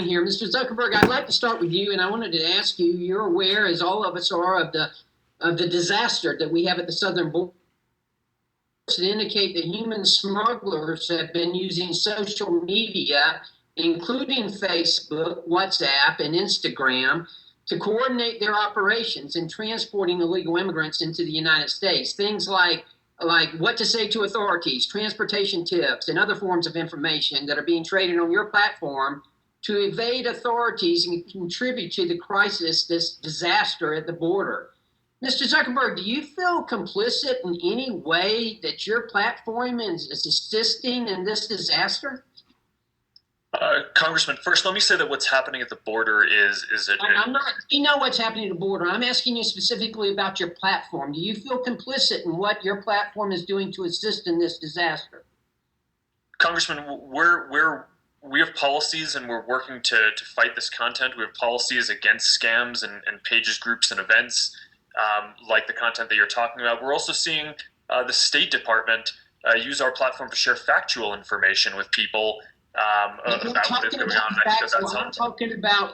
here. Mr. Zuckerberg, I'd like to start with you, and I wanted to ask you, you're aware, as all of us are, of the disaster that we have at the southern border. To indicate that human smugglers have been using social media, including Facebook, WhatsApp, and Instagram, to coordinate their operations in transporting illegal immigrants into the United States. Things like what to say to authorities, transportation tips, and other forms of information that are being traded on your platform to evade authorities and contribute to the crisis, this disaster at the border. Mr. Zuckerberg, do you feel complicit in any way that your platform is assisting in this disaster? Congressman, first, let me say that what's happening at the border is I'm not. You know what's happening at the border. I'm asking you specifically about your platform. Do you feel complicit in what your platform is doing to assist in this disaster? Congressman, we have policies and we're working to fight this content. We have policies against scams and pages, groups, and events like the content that you're talking about. We're also seeing the State Department use our platform to share factual information with people about what is going on.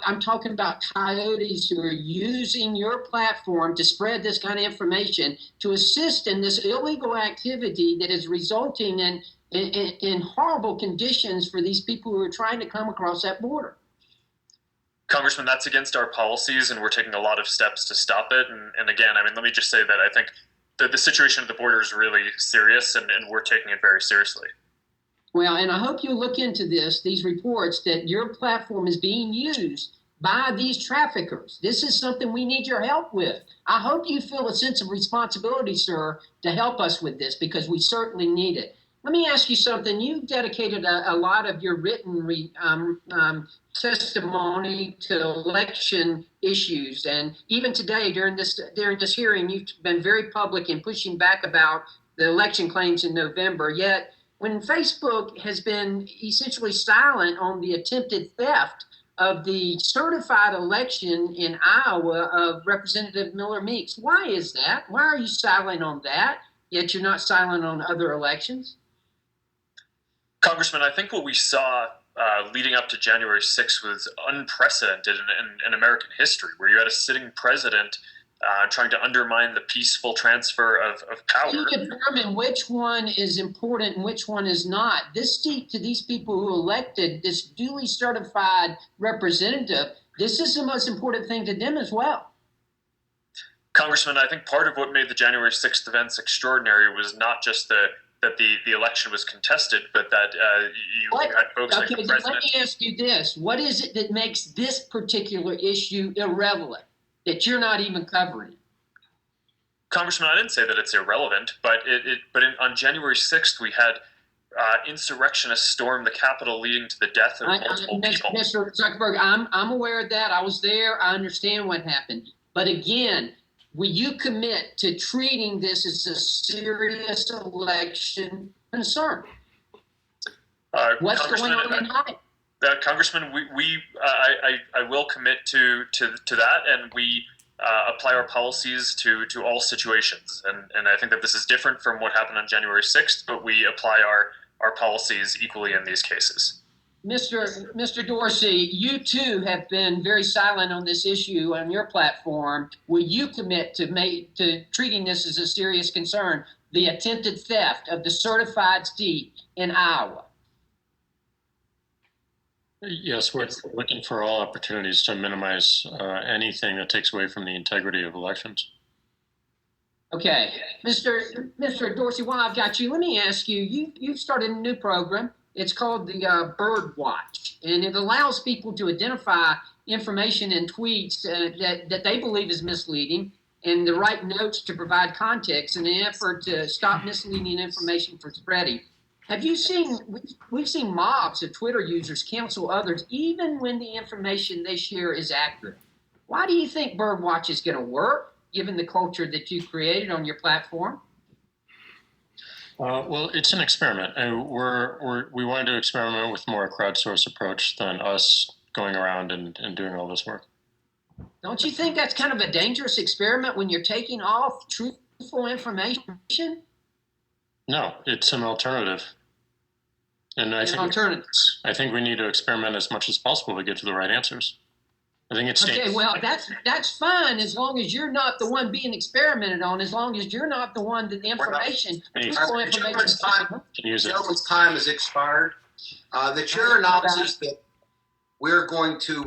I'm talking about coyotes who are using your platform to spread this kind of information to assist in this illegal activity that is resulting in horrible conditions for these people who are trying to come across that border. Congressman, that's against our policies, and we're taking a lot of steps to stop it. And again, let me just say that I think that the situation at the border is really serious, and we're taking it very seriously. Well, and I hope you'll look into these reports that your platform is being used by these traffickers. This is something we need your help with. I hope you feel a sense of responsibility, sir, to help us with this, because we certainly need it. Let me ask you something. You dedicated a lot of your written testimony to election issues, and even today during this hearing, you've been very public in pushing back about the election claims in November. Yet, when Facebook has been essentially silent on the attempted theft of the certified election in Iowa of Representative Miller Meeks, why is that? Why are you silent on that, yet you're not silent on other elections? Congressman, I think what we saw leading up to January 6th was unprecedented in American history, where you had a sitting president trying to undermine the peaceful transfer of power. You determine which one is important and which one is not. This seat to these people who elected this duly certified representative, this is the most important thing to them as well. Congressman, I think part of what made the January 6th events extraordinary was not just that the election was contested, but that you had folks like the president. Let me ask you this. What is it that makes this particular issue irrelevant, that you're not even covering? Congressman, I didn't say that it's irrelevant, but on January 6th, we had insurrectionists storm the Capitol, leading to the death of multiple people. Mr. Zuckerberg, I'm aware of that. I was there. I understand what happened. But again, will you commit to treating this as a serious election concern? What's going on tonight? Congressman, I will commit to that, and we apply our policies to all situations. And I think that this is different from what happened on January 6th, but we apply our policies equally in these cases. Mr. Dorsey, you too have been very silent on this issue on your platform. Will you commit to treating this as a serious concern, the attempted theft of the certified seat in Iowa? Yes, we're looking for all opportunities to minimize anything that takes away from the integrity of elections. Okay. Mr. Dorsey, while I've got you, let me ask you, you've started a new program. It's called the Bird Watch, and it allows people to identify information in tweets that they believe is misleading and the right notes to provide context in an effort to stop misleading information from spreading. Have you seen, we've seen mobs of Twitter users cancel others even when the information they share is accurate. Why do you think Bird Watch is going to work, given the culture that you've created on your platform? Well, it's an experiment, and we wanted to experiment with more a crowdsourced approach than us going around and doing all this work. Don't you think that's kind of a dangerous experiment when you're taking off truthful information? No, it's an alternative. And I and think alternatives. I think we need to experiment as much as possible to get to the right answers. I think it's Okay, well, that's fine as long as you're not the one being experimented on. As long as you're not the one that the information, useful information. can use it. Gentleman's time has expired. The chair announces that we're going to